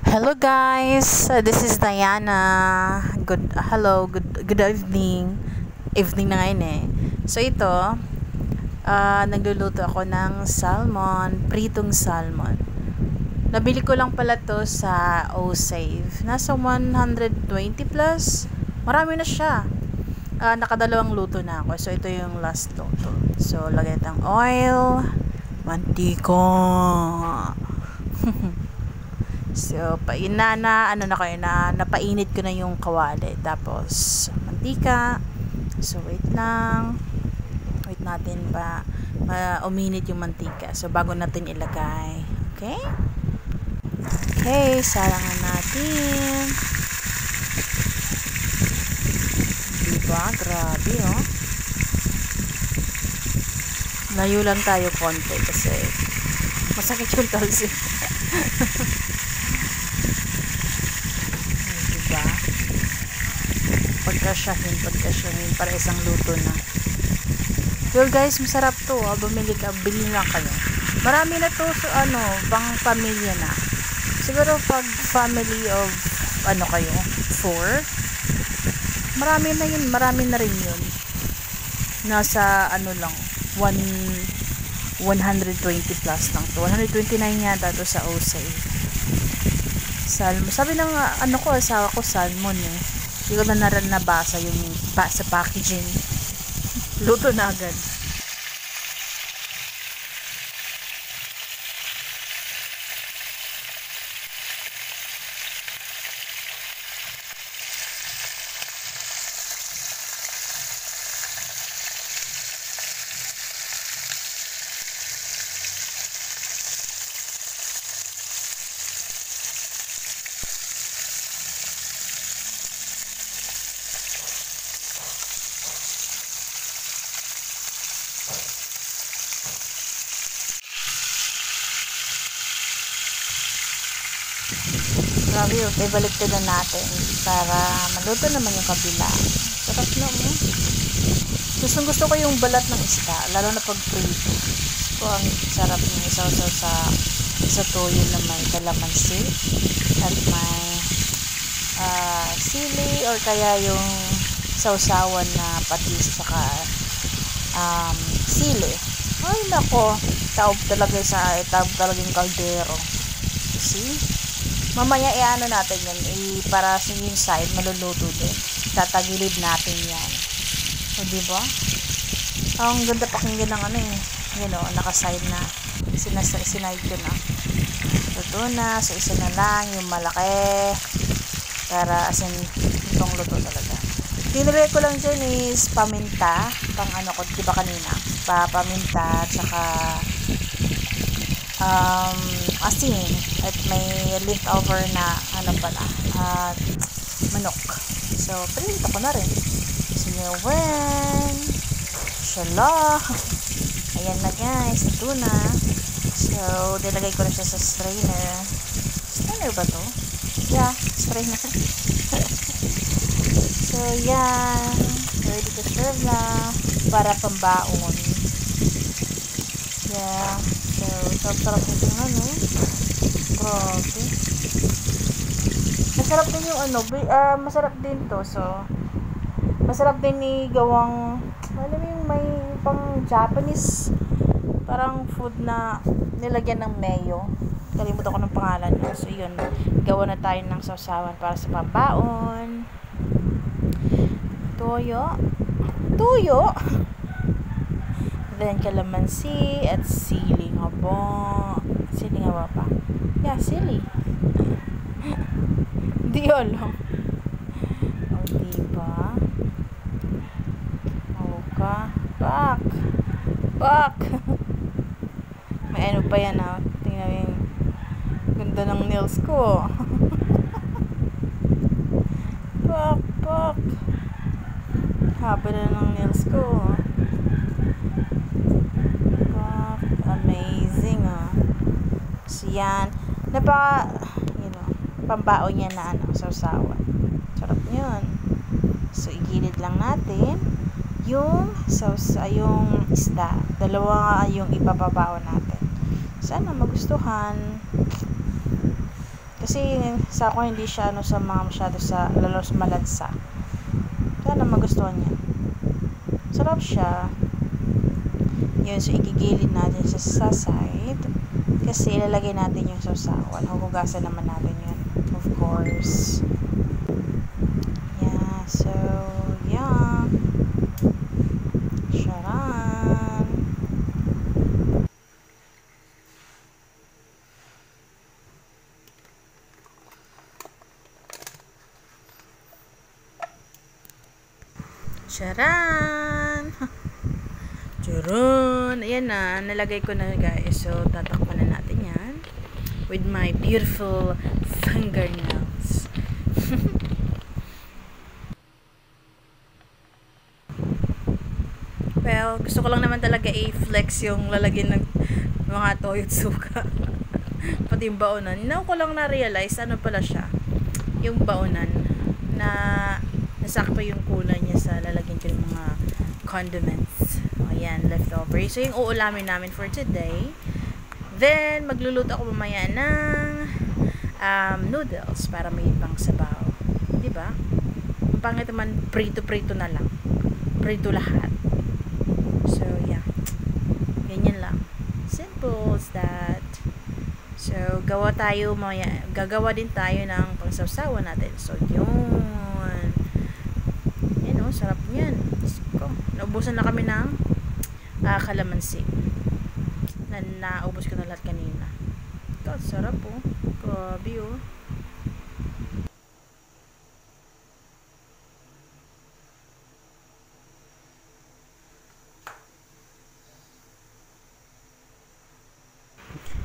Hello guys, this is Diana. Good evening. Evening na ngayon eh. So ito, nagluluto ako ng salmon, pritong salmon. Nabili ko lang pala to sa O-Save. Nasa 120 plus. Marami na siya. Nakadalawang luto na ako. So ito yung last luto. So lagyan ng oil, mantika. So, napainit ko na yung kawali. Tapos, mantika. So, wait lang. Wait natin ba uminit yung mantika. So, bago natin ilagay. Okay? Okay, sarangan natin. Diba? Grabe, oh. Layo lang tayo konti kasi masakit yung talsi. Diba? Pagkasyahin para isang luto na. Well guys, masarap to. Bili lang kayo. Marami na to pang pamilya na. Siguro pag family of kayo, 4, marami na rin yun. Nasa lang 120 plus lang to. 129 yata to sa O-Save. Salmon. Sabi ng asawa ko salmon eh. Hindi ko na nabasa yung sa packaging. Luto na agad. Grabe yun, ibaliktad na natin para maluto naman yung kabila. Sarap na mo. Gusto ko yung balat ng isda, lalo na pag prito. So, ang sarap yung isaw-saw sa toyo na may kalamansi at may sili or kaya yung sausawan na patis saka sili. Ay nako, taob talaga yung kaldero. See? Mamaya natin yan. Para sa yung side, maluluto din. Tatagilid natin yan. O, diba? Ang ganda pakinggan ng nakaside na. Sinide ko na. Luto na. So, isa na lang. Yung malaki. Para asin itong luto talaga. Tinilay ko lang dyan is paminta. Diba kanina? Paminta. Tsaka asin at may leftover na manok. So, pinilito ko na rin. Sinyawan. Shala. Ayan na guys, ito na. So, nilagay ko na siya sa strainer. Strainer ba to? Yeah, strainer. So, yan. Ready to serve na. Para pambaon. Yeah. So, sarap nito grabe. Masarap din yung masarap din to. So, masarap din gawang, alam mo yung may pang Japanese parang food na nilagyan ng mayo. Kalimutan ko ng pangalan niya. So, yun. Gawa na tayo ng sausawan para sa pambaon. Tuyo. Then, kalamansi at sili nga po. Sili nga ba pa? Yeah, sili. Di alam. O, diba? O ka. Pak! May pa yan Tingnan yung ganda ng nails ko. Pak! Haba na ng nails ko. Amazing So yan, pambaon niya na sausawan. Sarap yun. So igilid lang natin yung isda. Dalawa yung ipapabaon natin. Sana magustuhan. Kasi sa ako hindi siya ano sa mga masyado sa lalo sa malansa. Sana magustuhan niya. Sarap siya. Yun, so igigilid natin sa side. Kasi ilalagay natin yung sausawan. Huhugasan naman natin yun. Of course. Yeah, so, yeah. Charan. Charan! Charan! Ayan na, nalagay ko na guys. So, tatakpan na natin yan with my beautiful fingernails. Well, gusto ko lang naman talaga i-flex yung lalagyan ng mga toyo at suka. Pati yung baonan. Now ko lang na-realize, ano pala siya. Yung baonan na nasakpa yung kulay niya sa lalagyan ko ng mga condiments. Ayan, leftover. So, yung uulamin namin for today. Then, magluluto ako mamaya ng noodles para may pang sabaw. Diba? Ang pangit naman, prito-prito na lang. Prito lahat. So, yeah. Ganyan lang. Simple as that. So, gagawa din tayo ng pangsawsawan natin. So, yun. Yan o, sarap niyan. Naubusan na kami ng kalamansi. Naubos ko na lahat kanina. Ito, sarap o. Grabe o.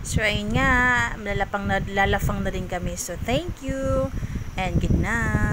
So, ayun nga, lalafang na din kami. So, thank you and good night.